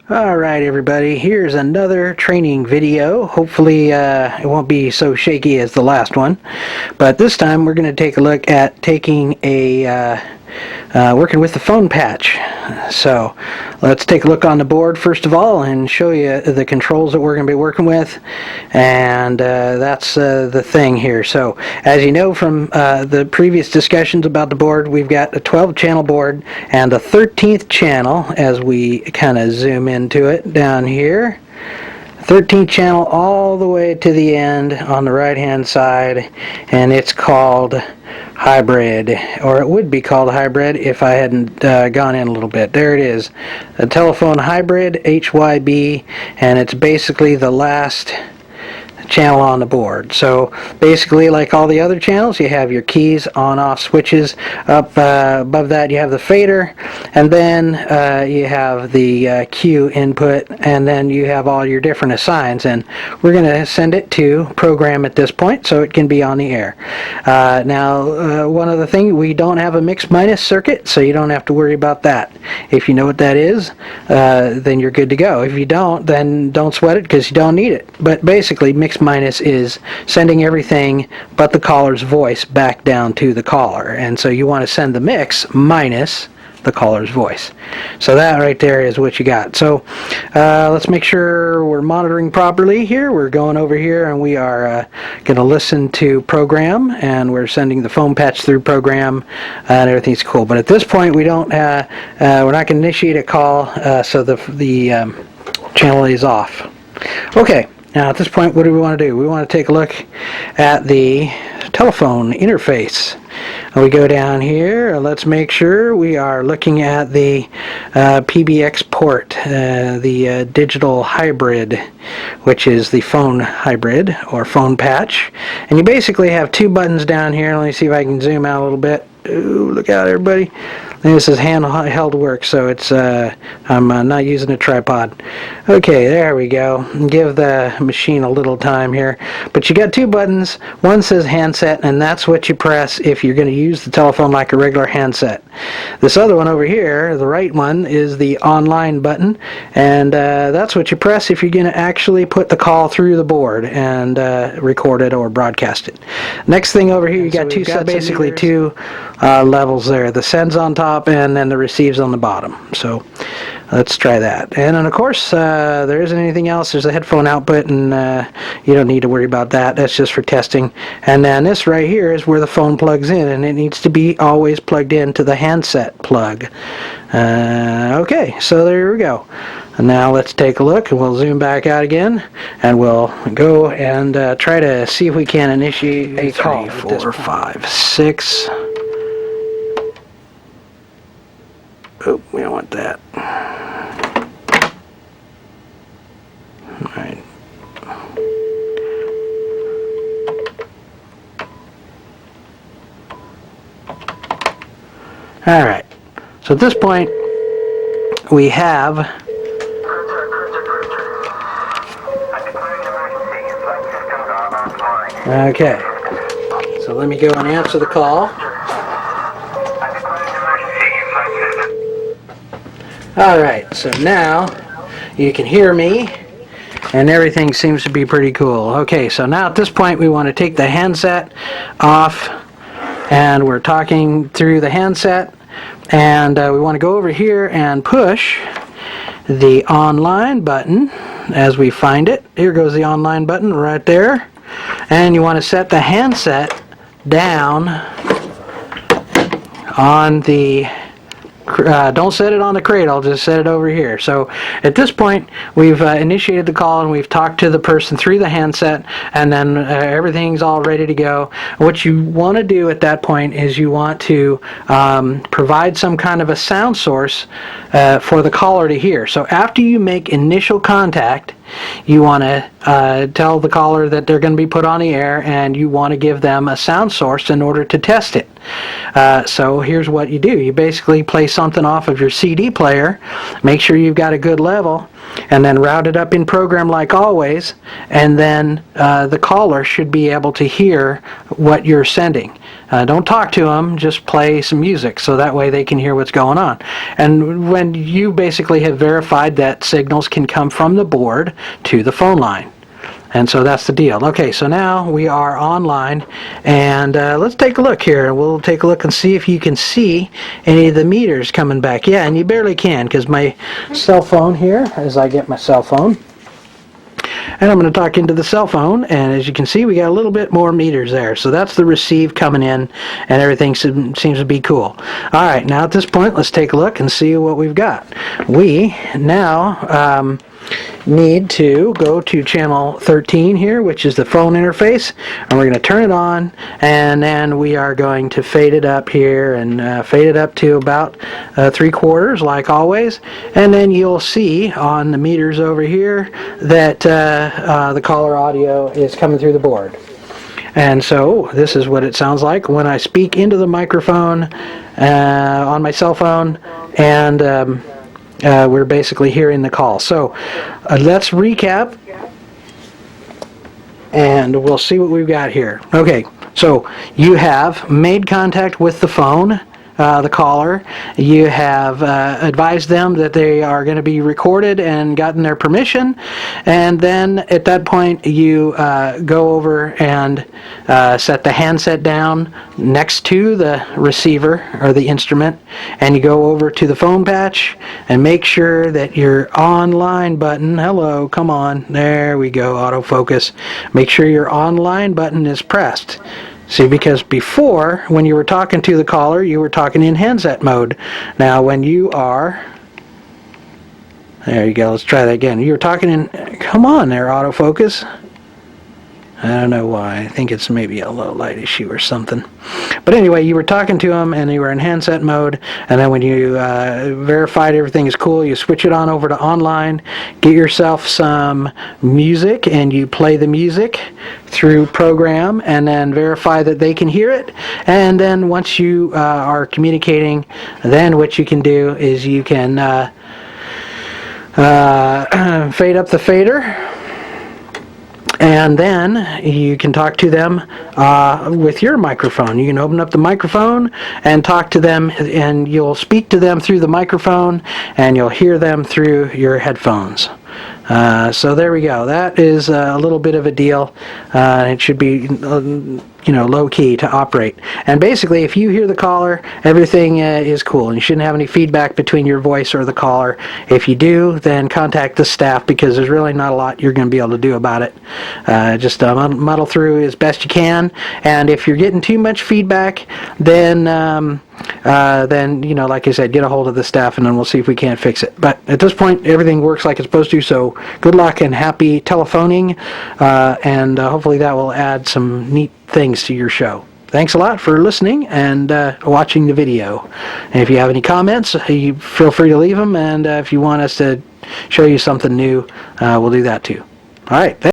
Alright everybody, here's another training video. Hopefully it won't be so shaky as the last one. But this time we're going to take a look at taking a working with the phone patch. So let's take a look on the board first of all and show you the controls that we're going to be working with. And that's the thing here. So as you know from the previous discussions about the board, we've got a 12 channel board and the 13th channel as we kind of zoom into it down here. 13th channel all the way to the end on the right hand side, and it's called hybrid, or it would be called hybrid if I hadn't gone in a little bit. There it is, a telephone hybrid HYB, and it's basically the last channel on the board. So basically, like all the other channels, you have your keys, on off switches. Up above that you have the fader, and then you have the Q input, and then you have all your different assigns, and we're going to send it to program at this point so it can be on the air. Now one other thing, we don't have a mix minus circuit, so you don't have to worry about that. If you know what that is, then you're good to go. If you don't, then don't sweat it because you don't need it. But basically, mix minus is sending everything but the caller's voice back down to the caller, and so you want to send the mix minus the caller's voice. So that right there is what you got. So let's make sure we're monitoring properly here. We're going over here and we are going to listen to program, and we're sending the phone patch through program, and everything's cool. But at this point we don't we're not going to initiate a call, so the channel is off. Okay. Now at this point, what do we want to do? We want to take a look at the telephone interface. We go down here, let's make sure we are looking at the PBX port, the digital hybrid, which is the phone hybrid or phone patch. And you basically have two buttons down here. Let me see if I can zoom out a little bit. Ooh, look out everybody. This is handheld work, so it's I'm not using a tripod. Okay, there we go. Give the machine a little time here. But you got two buttons. One says handset, and that's what you press if you're going to use the telephone like a regular handset. This other one over here, the right one, is the online button, and that's what you press if you're going to actually put the call through the board and record it or broadcast it. Next thing over here, you got basically two levels there. The sends on top and then the receives on the bottom. So let's try that. And then of course there isn't anything else. There's a headphone output, and you don't need to worry about that. That's just for testing. And then this right here is where the phone plugs in, and it needs to be always plugged into the handset plug. Okay, so there we go. And now let's take a look, and we'll zoom back out again, and we'll go and try to see if we can initiate a call. 3, 4, 5, 6. Oh, we don't want that. Alright. Alright. So at this point, we have okay. So let me go and answer the call. Alright, so now you can hear me, and everything seems to be pretty cool. Okay, so now at this point we want to take the handset off, and we're talking through the handset, and we want to go over here and push the online button as we find it. Here goes the online button right there, and you want to set the handset down on the don't set it on the cradle, just set it over here. So at this point we've initiated the call, and we've talked to the person through the handset, and then everything's all ready to go. What you want to do at that point is you want to provide some kind of a sound source for the caller to hear. So after you make initial contact, you want to tell the caller that they're going to be put on the air, and you want to give them a sound source in order to test it. So here's what you do. You basically play something off of your CD player, make sure you've got a good level, and then route it up in program like always, and then the caller should be able to hear what you're sending. Don't talk to them, just play some music so that way they can hear what's going on. And when you basically have verified that signals can come from the board to the phone line. And so that's the deal. Okay, so now we are online, and let's take a look here. We'll take a look and see if you can see any of the meters coming back. Yeah, and you barely can, because my cell phone here, as I get my cell phone, and I'm going to talk into the cell phone, and as you can see, we got a little bit more meters there. So that's the receive coming in, and everything seems to be cool. All right, now at this point, let's take a look and see what we've got. We now need to go to channel 13 here, which is the phone interface, and we're going to turn it on, and then we are going to fade it up here and fade it up to about 3/4 like always, and then you'll see on the meters over here that the caller audio is coming through the board. And so this is what it sounds like when I speak into the microphone on my cell phone, and we're basically hearing the call. So let's recap, and we'll see what we've got here. Okay, so you have made contact with the phone, the caller. You have advised them that they are going to be recorded and gotten their permission, and then at that point you go over and set the handset down next to the receiver or the instrument, and you go over to the phone patch and make sure that your online button, hello, come on, there we go, autofocus, make sure your online button is pressed. See, because before, when you were talking to the caller, you were talking in handset mode. Now, when you are, there you go, let's try that again. You were talking in, come on there, autofocus. I don't know why. I think it's maybe a low light issue or something. But anyway, you were talking to them, and you were in handset mode, and then when you verified everything is cool, you switch it on over to online, get yourself some music, and you play the music through program, and then verify that they can hear it. And then once you are communicating, then what you can do is you can fade up the fader, and then you can talk to them with your microphone. You can open up the microphone and talk to them, and you'll speak to them through the microphone, and you'll hear them through your headphones. So there we go. That is a little bit of a deal. It should be low key to operate. And basically, if you hear the caller, everything is cool, and you shouldn't have any feedback between your voice or the caller. If you do, then contact the staff, because there's really not a lot you're going to be able to do about it. Just muddle through as best you can. And if you're getting too much feedback, then like I said, get a hold of the staff, and then we'll see if we can't fix it. But at this point, everything works like it's supposed to, so good luck and happy telephoning, and hopefully that will add some neat things to your show. Thanks a lot for listening and watching the video. And if you have any comments, you feel free to leave them, and if you want us to show you something new, we'll do that too. All right.